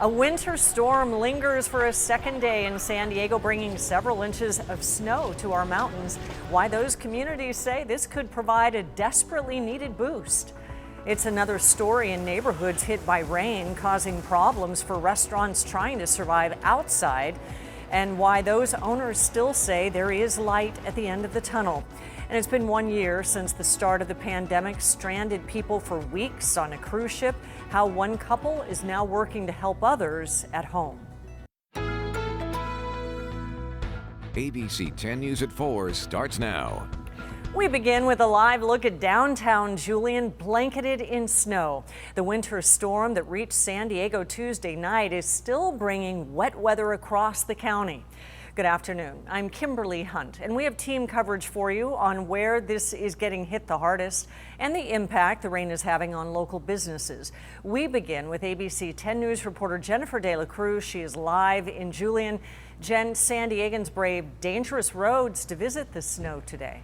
A winter storm lingers for a second day in San Diego, bringing several inches of snow to our mountains. Why those communities say this could provide a desperately needed boost. It's another story in neighborhoods hit by rain, causing problems for restaurants trying to survive outside, and why those owners still say there is light at the end of the tunnel. And it's been 1 year since the start of the pandemic stranded people for weeks on a cruise ship. How one couple is now working to help others at home. ABC 10 News at 4 starts now. We begin with a live look at downtown Julian, blanketed in snow. The winter storm that reached San Diego Tuesday night is still bringing wet weather across the county. Good afternoon. I'm Kimberly Hunt, and we have team coverage for you on where this is getting hit the hardest and the impact the rain is having on local businesses. We begin with ABC 10 News reporter Jennifer De La Cruz. She is live in Julian. Jen, San Diegans braved dangerous roads to visit the snow today.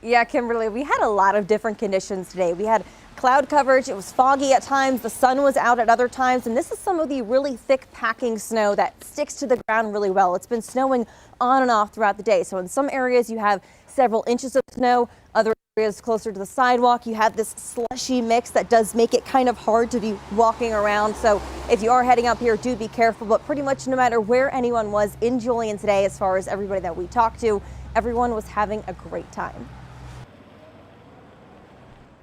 Yeah, Kimberly, we had a lot of different conditions today. We had cloud coverage, it was foggy at times, the sun was out at other times, and this is some of the really thick packing snow that sticks to the ground really well. It's been snowing on and off throughout the day. So in some areas you have several inches of snow, other areas closer to the sidewalk, you have this slushy mix that does make it kind of hard to be walking around. So if you are heading up here, do be careful, but pretty much no matter where anyone was in Julian today, as far as everybody that we talked to, everyone was having a great time.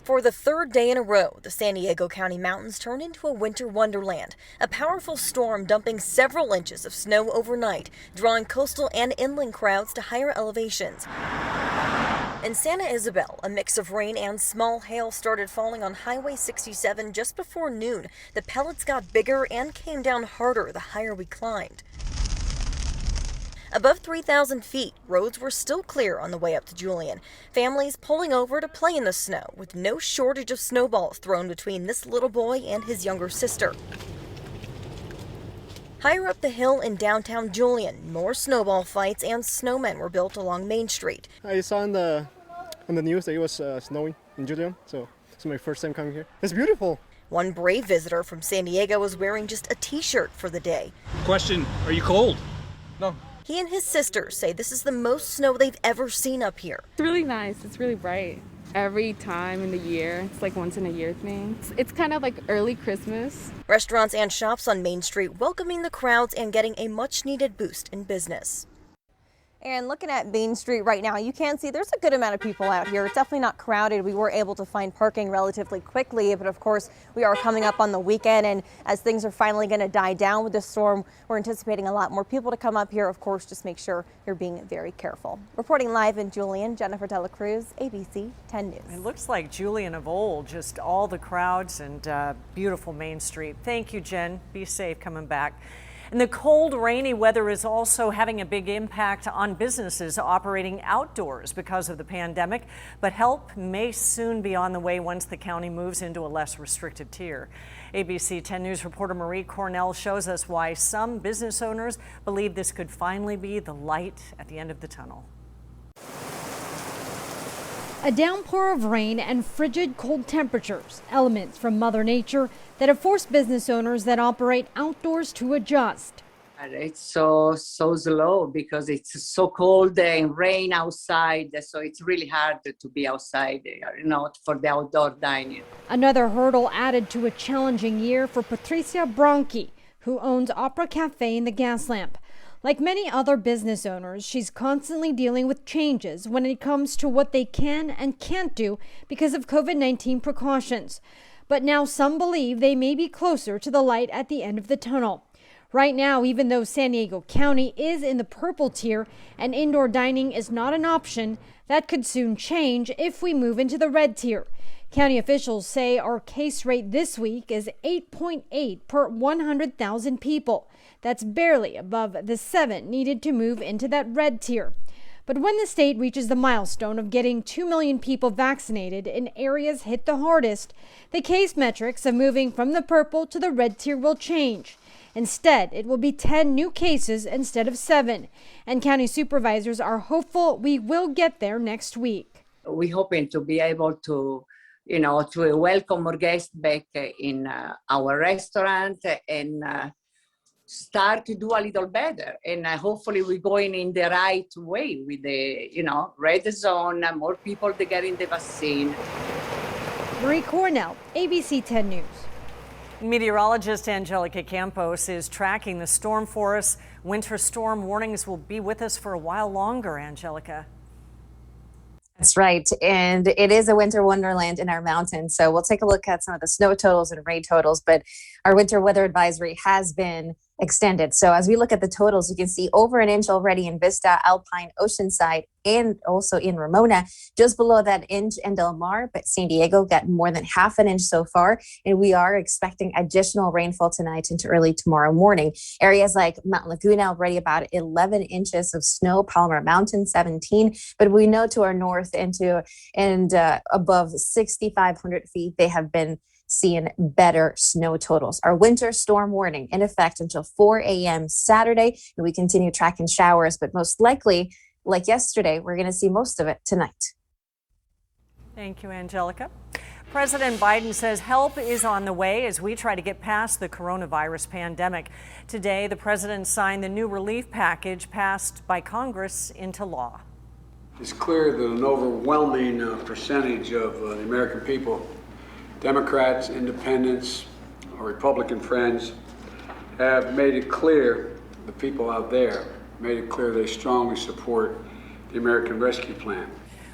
For the third day in a row, the San Diego County mountains turned into a winter wonderland. A powerful storm dumping several inches of snow overnight, drawing coastal and inland crowds to higher elevations. In Santa Isabel, a mix of rain and small hail started falling on Highway 67 just before noon. The pellets got bigger and came down harder the higher we climbed. Above 3,000 feet, roads were still clear on the way up to Julian. Families pulling over to play in the snow, with no shortage of snowballs thrown between this little boy and his younger sister. Higher up the hill in downtown Julian, more snowball fights and snowmen were built along Main Street. I saw on the news that it was snowing in Julian, so it's my first time coming here. It's beautiful. One brave visitor from San Diego was wearing just a t-shirt for the day. Question, are you cold? No. He and his sister say this is the most snow they've ever seen up here. It's really nice. It's really bright. Every time in the year, it's like once in a year thing. It's kind of like early Christmas. Restaurants and shops on Main Street welcoming the crowds and getting a much needed boost in business. And looking at Main Street right now, you can see there's a good amount of people out here. It's definitely not crowded. We were able to find parking relatively quickly, but of course we are coming up on the weekend, and as things are finally going to die down with the storm, we're anticipating a lot more people to come up here. Of course, just make sure you're being very careful. Reporting live in Julian, Jennifer De La Cruz, ABC 10 News. It looks like Julian of old, just all the crowds and beautiful Main Street. Thank you, Jen. Be safe coming back. And the cold, rainy weather is also having a big impact on businesses operating outdoors because of the pandemic. But help may soon be on the way once the county moves into a less restrictive tier. ABC 10 News reporter Marie Cornell shows us why some business owners believe this could finally be the light at the end of the tunnel. A downpour of rain and frigid cold temperatures, elements from Mother Nature that have forced business owners that operate outdoors to adjust. It's so slow because it's so cold and rain outside, so it's really hard to be outside, for the outdoor dining. Another hurdle added to a challenging year for Patricia Bronchi, who owns Opera Cafe in the Gaslamp. Like many other business owners, she's constantly dealing with changes when it comes to what they can and can't do because of COVID-19 precautions. But now some believe they may be closer to the light at the end of the tunnel. Right now, even though San Diego County is in the purple tier and indoor dining is not an option, that could soon change if we move into the red tier. County officials say our case rate this week is 8.8 per 100,000 people. That's barely above the 7 needed to move into that red tier. But when the state reaches the milestone of getting 2 million people vaccinated in areas hit the hardest, the case metrics of moving from the purple to the red tier will change. Instead, it will be 10 new cases instead of 7. And county supervisors are hopeful we will get there next week. We're hoping to be able to to welcome more guests back in our restaurant and start to do a little better. And hopefully we're going in the right way with the, red zone, more people that getting the vaccine. Marie Cornell, ABC 10 News. Meteorologist Angelica Campos is tracking the storm for us. Winter storm warnings will be with us for a while longer, Angelica. That's right. And it is a winter wonderland in our mountains. So we'll take a look at some of the snow totals and rain totals, but our winter weather advisory has been extended. So as we look at the totals, you can see over an inch already in Vista, Alpine, Oceanside, and also in Ramona, just below that inch in Del Mar, but San Diego got more than half an inch so far. And we are expecting additional rainfall tonight into early tomorrow morning. Areas like Mount Laguna already about 11 inches of snow, Palmer Mountain 17, but we know to our north and above 6,500 feet, they have been seeing better snow totals. Our winter storm warning in effect until 4 a.m. Saturday, and we continue tracking showers, but most likely, like yesterday, we're going to see most of it tonight. Thank you, Angelica. President Biden says help is on the way as we try to get past the coronavirus pandemic. Today, the president signed the new relief package passed by Congress into law. It's clear that an overwhelming percentage of the American people, Democrats, independents, our Republican friends, have made it clear, the people out there, made it clear they strongly support the American Rescue Plan.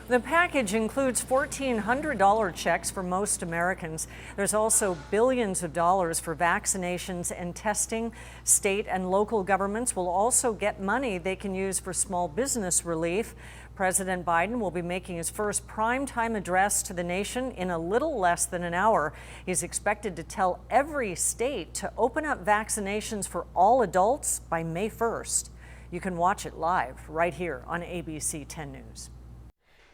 The package includes $1,400 checks for most Americans. There's also billions of dollars for vaccinations and testing. State and local governments will also get money they can use for small business relief. President Biden will be making his first primetime address to the nation in a little less than an hour. He's expected to tell every state to open up vaccinations for all adults by May 1st. You can watch it live right here on ABC 10 News.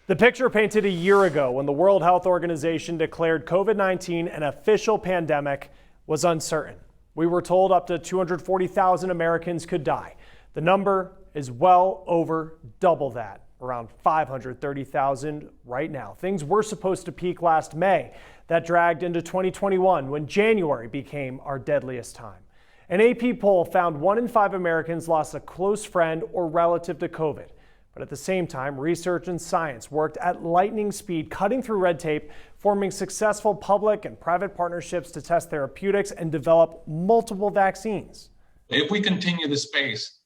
The picture painted a year ago when the World Health Organization declared COVID-19 an official pandemic was uncertain. We were told up to 240,000 Americans could die. The number is well over double that, around 530,000 right now. Things were supposed to peak last May. That dragged into 2021 when January became our deadliest time. An AP poll found 1 in 5 Americans lost a close friend or relative to COVID. But at the same time, research and science worked at lightning speed, cutting through red tape, forming successful public and private partnerships to test therapeutics and develop multiple vaccines. If we continue this pace,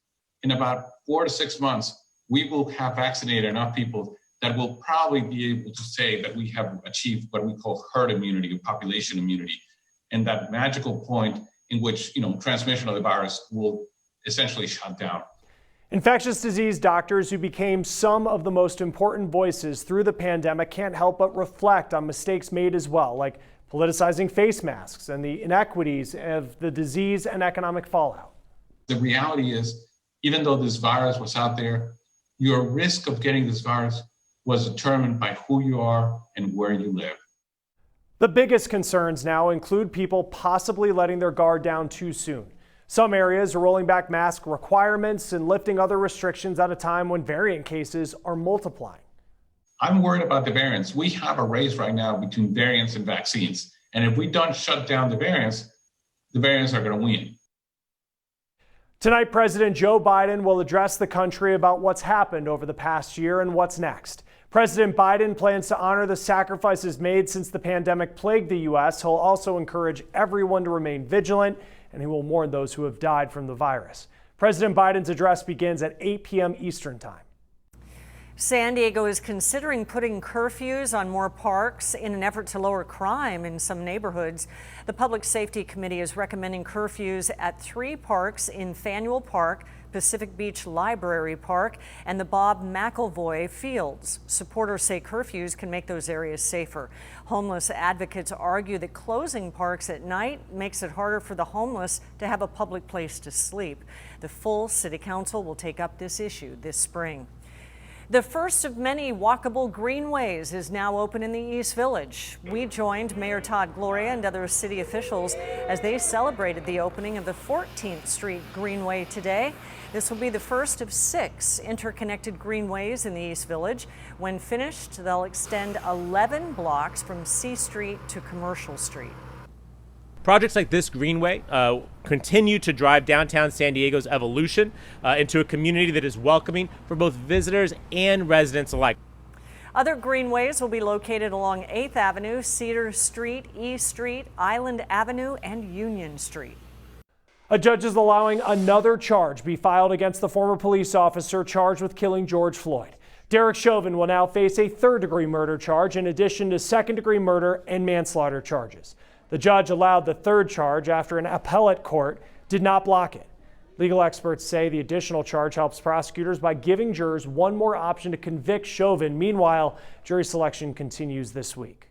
in about 4 to 6 months, we will have vaccinated enough people that will probably be able to say that we have achieved what we call herd immunity or population immunity, and that magical point in which transmission of the virus will essentially shut down. Infectious disease doctors who became some of the most important voices through the pandemic can't help but reflect on mistakes made as well, like politicizing face masks and the inequities of the disease and economic fallout. The reality is, even though this virus was out there, your risk of getting this virus was determined by who you are and where you live. The biggest concerns now include people possibly letting their guard down too soon. Some areas are rolling back mask requirements and lifting other restrictions at a time when variant cases are multiplying. I'm worried about the variants. We have a race right now between variants and vaccines. And if we don't shut down the variants are going to win. Tonight, President Joe Biden will address the country about what's happened over the past year and what's next. President Biden plans to honor the sacrifices made since the pandemic plagued the U.S. He'll also encourage everyone to remain vigilant, and he will mourn those who have died from the virus. President Biden's address begins at 8 p.m. Eastern Time. San Diego is considering putting curfews on more parks in an effort to lower crime in some neighborhoods. The Public Safety Committee is recommending curfews at 3 parks in Faneuil Park, Pacific Beach Library Park, and the Bob McElvoy Fields. Supporters say curfews can make those areas safer. Homeless advocates argue that closing parks at night makes it harder for the homeless to have a public place to sleep. The full City Council will take up this issue this spring. The first of many walkable greenways is now open in the East Village. We joined Mayor Todd Gloria and other city officials as they celebrated the opening of the 14th Street Greenway today. This will be the first of 6 interconnected greenways in the East Village. When finished, they'll extend 11 blocks from C Street to Commercial Street. Projects like this greenway continue to drive downtown San Diego's evolution into a community that is welcoming for both visitors and residents alike. Other greenways will be located along 8th Avenue, Cedar Street, E Street, Island Avenue, and Union Street. A judge is allowing another charge be filed against the former police officer charged with killing George Floyd. Derek Chauvin will now face a third-degree murder charge in addition to second-degree murder and manslaughter charges. The judge allowed the third charge after an appellate court did not block it. Legal experts say the additional charge helps prosecutors by giving jurors one more option to convict Chauvin. Meanwhile, jury selection continues this week.